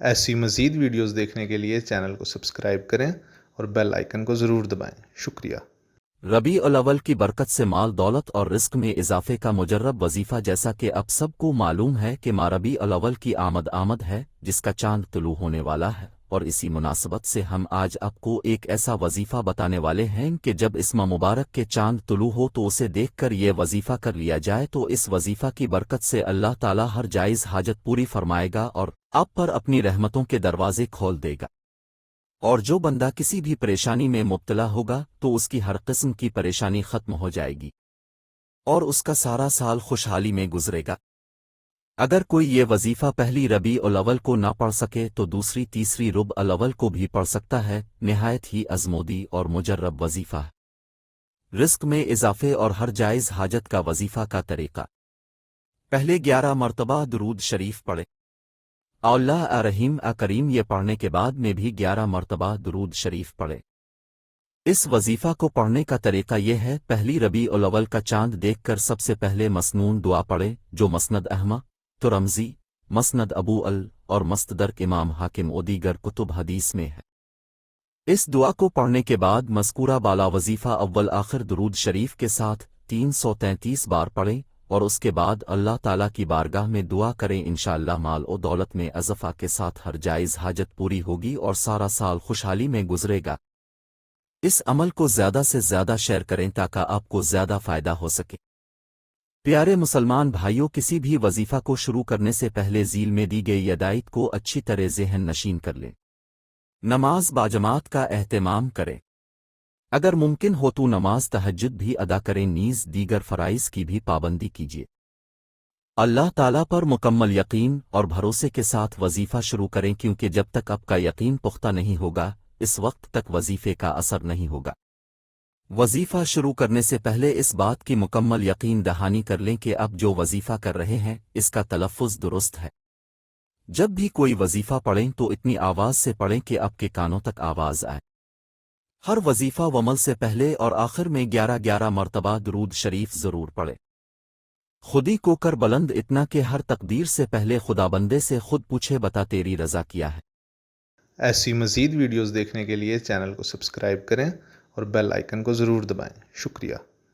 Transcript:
ایسی مزید ویڈیوز دیکھنے کے لیے چینل کو سبسکرائب کریں اور بیل آئیکن کو ضرور دبائیں۔ شکریہ۔ ربیع الاول کی برکت سے مال دولت اور رزق میں اضافے کا مجرب وظیفہ، جیسا کہ اب سب کو معلوم ہے کہ ماہ ربیع الاول کی آمد ہے جس کا چاند طلوع ہونے والا ہے، اور اسی مناسبت سے ہم آج آپ کو ایک ایسا وظیفہ بتانے والے ہیں کہ جب اس ماہ مبارک کے چاند طلوع ہو تو اسے دیکھ کر یہ وظیفہ کر لیا جائے تو اس وظیفہ کی برکت سے اللہ تعالیٰ ہر جائز حاجت پوری فرمائے گا اور آپ پر اپنی رحمتوں کے دروازے کھول دے گا۔ اور جو بندہ کسی بھی پریشانی میں مبتلا ہوگا تو اس کی ہر قسم کی پریشانی ختم ہو جائے گی اور اس کا سارا سال خوشحالی میں گزرے گا۔ اگر کوئی یہ وظیفہ پہلی ربیع الاول کو نہ پڑھ سکے تو دوسری تیسری ربیع الاول کو بھی پڑھ سکتا ہے۔ نہایت ہی ازمودی اور مجرب وظیفہ ہے۔ رزق میں اضافے اور ہر جائز حاجت کا وظیفہ کا طریقہ: پہلے 11 مرتبہ درود شریف پڑھیں۔ اللہ رحیم کریم یہ پڑھنے کے بعد میں بھی 11 مرتبہ درود شریف پڑھے۔ اس وظیفہ کو پڑھنے کا طریقہ یہ ہے: پہلی ربیع الاول کا چاند دیکھ کر سب سے پہلے مسنون دعا پڑھے جو مسند احمد ترمذی، مسند ابو اور مستدرک امام حاکم و دیگر کتب حدیث میں ہے۔ اس دعا کو پڑھنے کے بعد مذکورہ بالا وظیفہ اول آخر درود شریف کے ساتھ 333 بار پڑھیں اور اس کے بعد اللہ تعالیٰ کی بارگاہ میں دعا کریں، انشاءاللہ مال و دولت میں اضافہ کے ساتھ ہر جائز حاجت پوری ہوگی اور سارا سال خوشحالی میں گزرے گا۔ اس عمل کو زیادہ سے زیادہ شیئر کریں تاکہ آپ کو زیادہ فائدہ ہو سکے۔ پیارے مسلمان بھائیوں، کسی بھی وظیفہ کو شروع کرنے سے پہلے ذیل میں دی گئی ہدایت کو اچھی طرح ذہن نشین کر لیں۔ نماز باجماعت کا اہتمام کریں۔ اگر ممکن ہو تو نماز تہجد بھی ادا کریں، نیز دیگر فرائض کی بھی پابندی کیجیے۔ اللہ تعالیٰ پر مکمل یقین اور بھروسے کے ساتھ وظیفہ شروع کریں، کیونکہ جب تک آپ کا یقین پختہ نہیں ہوگا اس وقت تک وظیفے کا اثر نہیں ہوگا۔ وظیفہ شروع کرنے سے پہلے اس بات کی مکمل یقین دہانی کر لیں کہ آپ جو وظیفہ کر رہے ہیں اس کا تلفظ درست ہے۔ جب بھی کوئی وظیفہ پڑھیں تو اتنی آواز سے پڑھیں کہ آپ کے کانوں تک آواز آئے۔ ہر وظیفہ و عمل سے پہلے اور آخر میں 11 مرتبہ درود شریف ضرور پڑھے۔ خودی کو کر بلند اتنا کہ ہر تقدیر سے پہلے خدا بندے سے خود پوچھے، بتا تیری رضا کیا ہے۔ ایسی مزید ویڈیوز دیکھنے کے لیے چینل کو سبسکرائب کریں اور بیل آئیکن کو ضرور دبائیں۔ شکریہ۔